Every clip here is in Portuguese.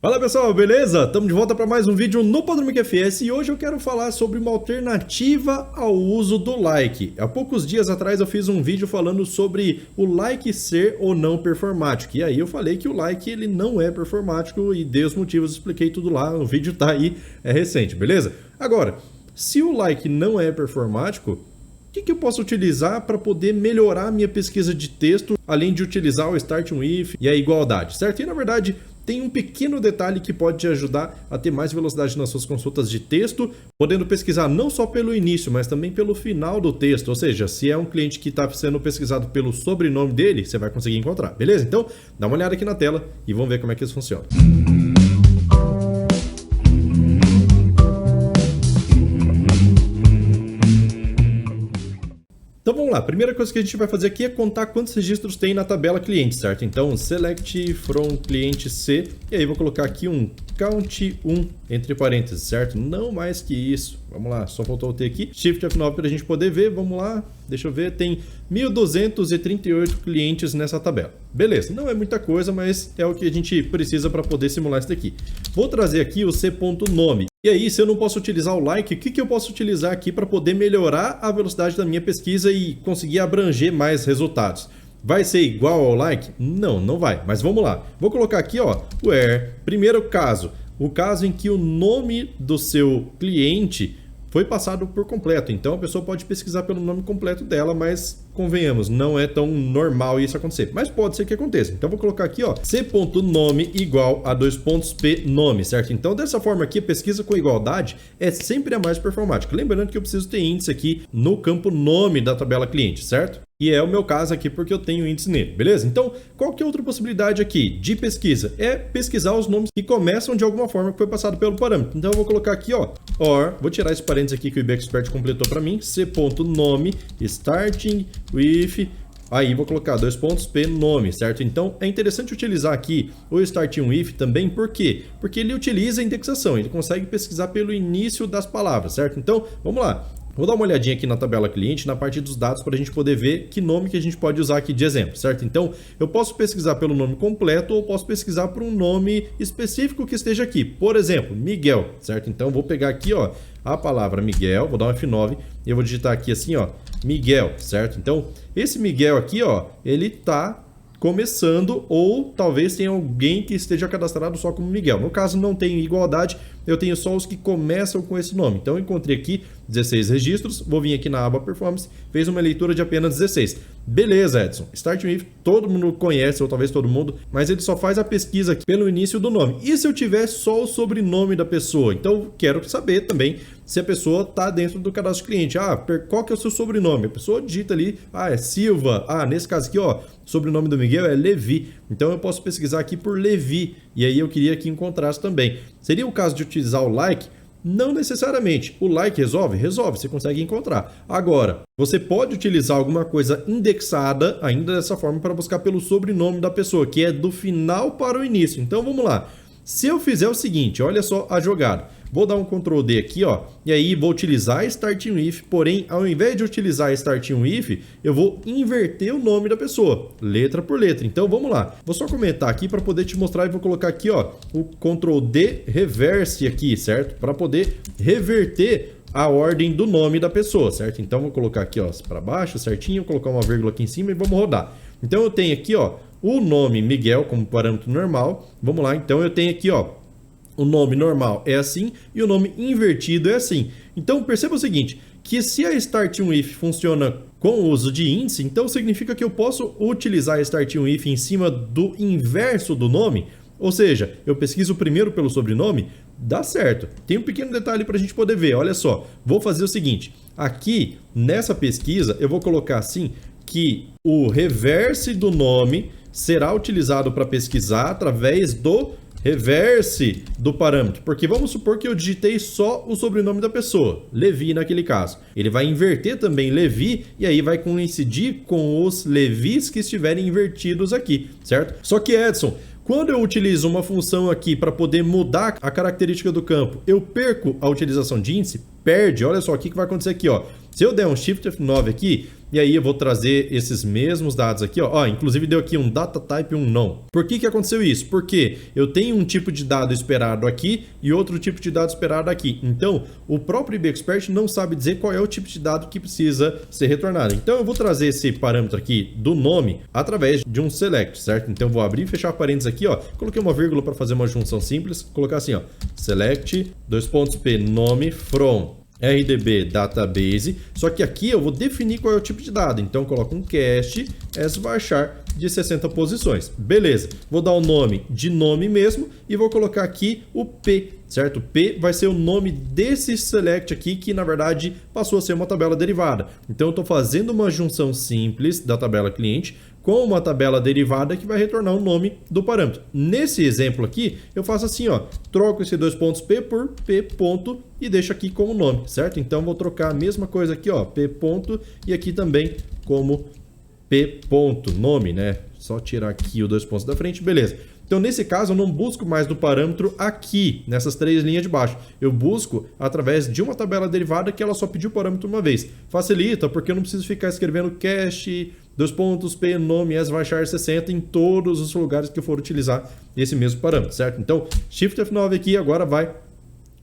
Fala pessoal, beleza? Estamos de volta para mais um vídeo no Podromic FS e hoje eu quero falar sobre uma alternativa ao uso do like. Há poucos dias atrás eu fiz um vídeo falando sobre o like ser ou não performático. E aí eu falei que o like ele não é performático e dei os motivos, expliquei tudo lá, o vídeo tá aí, é recente, beleza? Agora, se o like não é performático, o que eu posso utilizar para poder melhorar a minha pesquisa de texto, além de utilizar o Start With e a igualdade, certo? E na verdade, tem um pequeno detalhe que pode te ajudar a ter mais velocidade nas suas consultas de texto, podendo pesquisar não só pelo início, mas também pelo final do texto. Ou seja, se é um cliente que está sendo pesquisado pelo sobrenome dele, você vai conseguir encontrar, beleza? Então, dá uma olhada aqui na tela e vamos ver como é que isso funciona. Então vamos lá, a primeira coisa que a gente vai fazer aqui é contar quantos registros tem na tabela cliente, certo? Então select from cliente C, e aí vou colocar aqui um count 1 entre parênteses, certo? Não mais que isso. Vamos lá, só faltou o T aqui. Shift F9 para a gente poder ver, vamos lá, deixa eu ver, tem 1.238 clientes nessa tabela. Beleza, não é muita coisa, mas é o que a gente precisa para poder simular isso daqui. Vou trazer aqui o C.nome. E aí, se eu não posso utilizar o like, o que eu posso utilizar aqui para poder melhorar a velocidade da minha pesquisa e conseguir abranger mais resultados? Vai ser igual ao like? Não, não vai. Mas vamos lá. Vou colocar aqui, ó, where, primeiro caso. O caso em que o nome do seu cliente foi passado por completo. Então, a pessoa pode pesquisar pelo nome completo dela, mas convenhamos, não é tão normal isso acontecer. Mas pode ser que aconteça. Então, vou colocar aqui, ó, c.nome igual a p nome, certo? Então, dessa forma aqui, a pesquisa com igualdade é sempre a mais performática. Lembrando que eu preciso ter índice aqui no campo nome da tabela cliente, certo? E é o meu caso aqui porque eu tenho índice nele, beleza? Então, qual que é outra possibilidade aqui de pesquisa? É pesquisar os nomes que começam de alguma forma que foi passado pelo parâmetro. Então, eu vou colocar aqui, ó, or, vou tirar esse parênteses aqui que o IBExpert completou para mim, c.nome, starting with, aí vou colocar p nome, certo? Então, é interessante utilizar aqui o starting with também, por quê? Porque ele utiliza a indexação, ele consegue pesquisar pelo início das palavras, certo? Então, vamos lá. Vou dar uma olhadinha aqui na tabela cliente, na parte dos dados, para a gente poder ver que nome que a gente pode usar aqui de exemplo, certo? Então, eu posso pesquisar pelo nome completo ou posso pesquisar por um nome específico que esteja aqui. Por exemplo, Miguel, certo? Então, vou pegar aqui, ó, a palavra Miguel, vou dar um F9 e eu vou digitar aqui assim, ó, Miguel, certo? Então, esse Miguel aqui, ó, ele tá começando ou talvez tenha alguém que esteja cadastrado só como Miguel. No caso, não tenho igualdade, eu tenho só os que começam com esse nome. Então, eu encontrei aqui 16 registros, vou vir aqui na aba Performance, fez uma leitura de apenas 16. Beleza, Edson. Starting With, todo mundo conhece, ou talvez todo mundo, mas ele só faz a pesquisa aqui pelo início do nome. E se eu tiver só o sobrenome da pessoa? Então, quero saber também se a pessoa está dentro do cadastro cliente. Ah, qual que é o seu sobrenome? A pessoa digita ali, ah, é Silva. Ah, nesse caso aqui, ó, o sobrenome do Miguel é Levi. Então, eu posso pesquisar aqui por Levi. E aí, eu queria que encontrasse também. Seria o caso de utilizar o like? Não necessariamente. O like resolve? Resolve, você consegue encontrar. Agora, você pode utilizar alguma coisa indexada ainda dessa forma para buscar pelo sobrenome da pessoa, que é do final para o início. Então, vamos lá. Se eu fizer o seguinte, olha só a jogada. Vou dar um Ctrl D aqui, ó, e aí vou utilizar Starting With, porém, ao invés de utilizar Starting With, eu vou inverter o nome da pessoa, letra por letra. Então, vamos lá. Vou só comentar aqui para poder te mostrar e vou colocar aqui, ó, o Ctrl D Reverse aqui, certo? Para poder reverter a ordem do nome da pessoa, certo? Então, vou colocar aqui, ó, para baixo, certinho, colocar uma vírgula aqui em cima e vamos rodar. Então, eu tenho aqui, ó, o nome Miguel como parâmetro normal. Vamos lá, então eu tenho aqui, ó, o nome normal é assim e o nome invertido é assim. Então perceba o seguinte, que se a Starting With funciona com o uso de índice, então significa que eu posso utilizar a Starting With em cima do inverso do nome, ou seja, eu pesquiso primeiro pelo sobrenome, dá certo. Tem um pequeno detalhe para a gente poder ver, olha só, vou fazer o seguinte, aqui nessa pesquisa eu vou colocar assim, que o reverse do nome será utilizado para pesquisar através do reverse do parâmetro, porque vamos supor que eu digitei só o sobrenome da pessoa, Levi naquele caso. Ele vai inverter também Levi e aí vai coincidir com os Levis que estiverem invertidos aqui, certo? Só que, Edson, quando eu utilizo uma função aqui para poder mudar a característica do campo, eu perco a utilização de índice? Perde. Olha só o que vai acontecer aqui, ó. Se eu der um Shift F9 aqui, e aí eu vou trazer esses mesmos dados aqui, ó, inclusive deu aqui um data type e um não. Por que aconteceu isso? Porque eu tenho um tipo de dado esperado aqui e outro tipo de dado esperado aqui. Então, o próprio IBExpert não sabe dizer qual é o tipo de dado que precisa ser retornado. Então, eu vou trazer esse parâmetro aqui do nome através de um select, certo? Então, eu vou abrir e fechar parênteses aqui, ó. Coloquei uma vírgula para fazer uma junção simples. Colocar assim, ó, select, p, nome, from RDB database, só que aqui eu vou definir qual é o tipo de dado, então eu coloco um cast as varchar de 60 posições, beleza, vou dar o nome de nome mesmo e vou colocar aqui o P, certo? P vai ser o nome desse select aqui, que na verdade passou a ser uma tabela derivada, então eu estou fazendo uma junção simples da tabela cliente com uma tabela derivada que vai retornar o nome do parâmetro. Nesse exemplo aqui, eu faço assim, ó, troco esse P por P ponto e deixo aqui como nome, certo? Então, vou trocar a mesma coisa aqui, ó, P ponto e aqui também como P ponto, nome, né? Só tirar aqui o 2 pontos da frente, beleza. Então, nesse caso, eu não busco mais do parâmetro aqui, nessas 3 linhas de baixo. Eu busco através de uma tabela derivada que ela só pediu o parâmetro uma vez. Facilita, porque eu não preciso ficar escrevendo cache, 2 pontos, P, nome, as varchar 60 em todos os lugares que eu for utilizar esse mesmo parâmetro, certo? Então, Shift F9 aqui agora vai...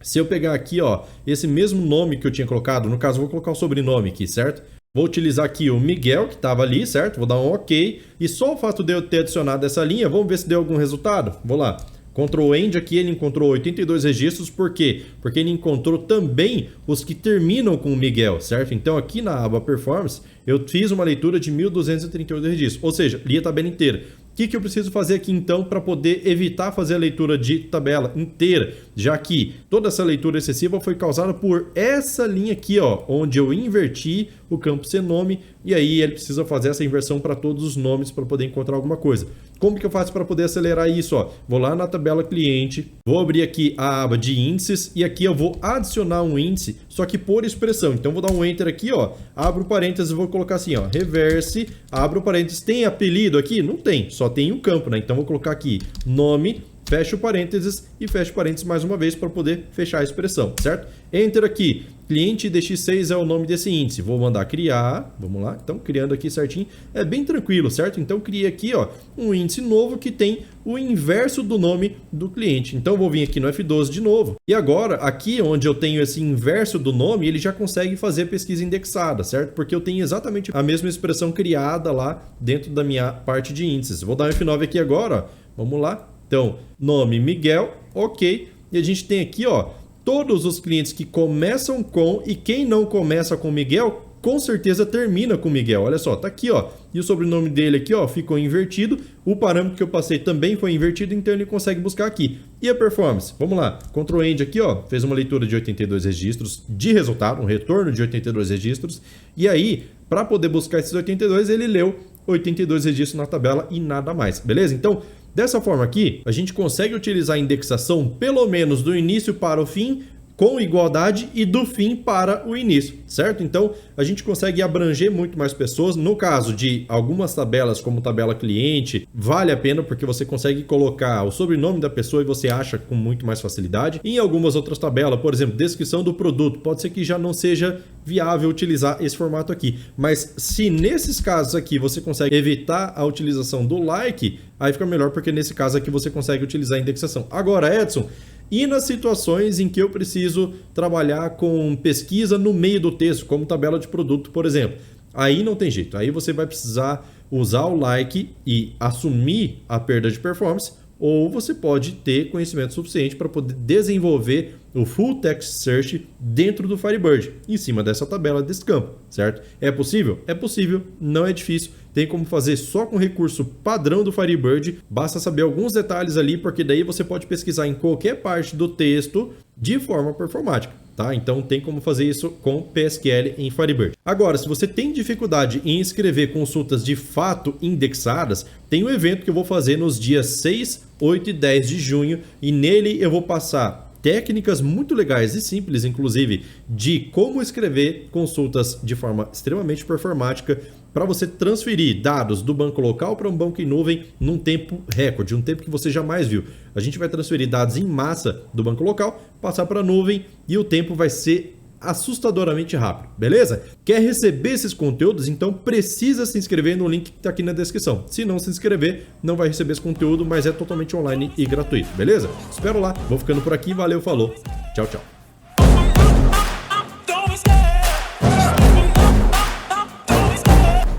Se eu pegar aqui, ó, esse mesmo nome que eu tinha colocado, no caso, eu vou colocar o sobrenome aqui, certo? Vou utilizar aqui o Miguel, que estava ali, certo? Vou dar um OK. E só o fato de eu ter adicionado essa linha, vamos ver se deu algum resultado? Vou lá. Ctrl End aqui, ele encontrou 82 registros. Por quê? Porque ele encontrou também os que terminam com o Miguel, certo? Então, aqui na aba Performance, eu fiz uma leitura de 1.238 registros. Ou seja, li a tabela inteira. O que eu preciso fazer aqui então para poder evitar fazer a leitura de tabela inteira, já que toda essa leitura excessiva foi causada por essa linha aqui, ó, onde eu inverti o campo ser nome e aí ele precisa fazer essa inversão para todos os nomes para poder encontrar alguma coisa. Como que eu faço para poder acelerar isso? Ó? Vou lá na tabela cliente, vou abrir aqui a aba de índices e aqui eu vou adicionar um índice, só que por expressão. Então vou dar um enter aqui, ó, abro parênteses e vou colocar assim, ó, reverse, abro parênteses. Tem apelido aqui? Não tem, só tem um campo, né? Então vou colocar aqui nome, fecho parênteses e fecho parênteses mais uma vez para poder fechar a expressão, certo? Enter aqui, cliente DX6 é o nome desse índice, vou mandar criar, vamos lá, então criando aqui certinho, é bem tranquilo, certo? Então criei aqui, ó, um índice novo que tem o inverso do nome do cliente, então vou vir aqui no F12 de novo, e agora aqui onde eu tenho esse inverso do nome, ele já consegue fazer pesquisa indexada, certo? Porque eu tenho exatamente a mesma expressão criada lá dentro da minha parte de índices. Vou dar um F9 aqui agora, ó, vamos lá. Então, nome Miguel, ok. E a gente tem aqui, ó, todos os clientes que começam com e quem não começa com Miguel, com certeza termina com Miguel. Olha só, tá aqui, ó. E o sobrenome dele aqui, ó, ficou invertido. O parâmetro que eu passei também foi invertido, então ele consegue buscar aqui. E a performance? Vamos lá. Ctrl End aqui, ó, fez uma leitura de 82 registros de resultado, um retorno de 82 registros. E aí, para poder buscar esses 82, ele leu 82 registros na tabela e nada mais. Beleza? Então, dessa forma aqui, a gente consegue utilizar a indexação pelo menos do início para o fim, com igualdade e do fim para o início, certo? Então, a gente consegue abranger muito mais pessoas. No caso de algumas tabelas, como tabela cliente, vale a pena porque você consegue colocar o sobrenome da pessoa e você acha com muito mais facilidade. Em algumas outras tabelas, por exemplo, descrição do produto, pode ser que já não seja viável utilizar esse formato aqui. Mas se nesses casos aqui você consegue evitar a utilização do like, aí fica melhor porque nesse caso aqui você consegue utilizar a indexação. Agora, Edson, e nas situações em que eu preciso trabalhar com pesquisa no meio do texto, como tabela de produto, por exemplo, aí não tem jeito. Aí você vai precisar usar o like e assumir a perda de performance, ou você pode ter conhecimento suficiente para poder desenvolver o Full Text Search dentro do Firebird, em cima dessa tabela desse campo, certo? É possível? É possível, não é difícil. Tem como fazer só com o recurso padrão do Firebird, basta saber alguns detalhes ali, porque daí você pode pesquisar em qualquer parte do texto de forma performática, tá? Então tem como fazer isso com PSQL em Firebird. Agora, se você tem dificuldade em escrever consultas de fato indexadas, tem um evento que eu vou fazer nos dias 6, 8 e 10 de junho, e nele eu vou passar técnicas muito legais e simples, inclusive, de como escrever consultas de forma extremamente performática para você transferir dados do banco local para um banco em nuvem num tempo recorde, um tempo que você jamais viu. A gente vai transferir dados em massa do banco local, passar para a nuvem e o tempo vai ser assustadoramente rápido, beleza? Quer receber esses conteúdos? Então precisa se inscrever no link que tá aqui na descrição. Se não se inscrever, não vai receber esse conteúdo, mas é totalmente online e gratuito, beleza? Espero lá, vou ficando por aqui, valeu, falou, tchau, tchau.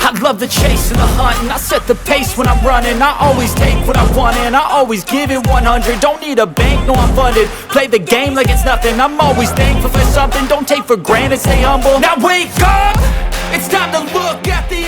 I love the chase and the hunt, and I set the pace when I'm running. I always take what I want and I always give it 100. Don't need a bank, no I'm funded. Play the game like it's nothing. I'm always thankful for something. Don't take for granted, stay humble. Now wake up, it's time to look at the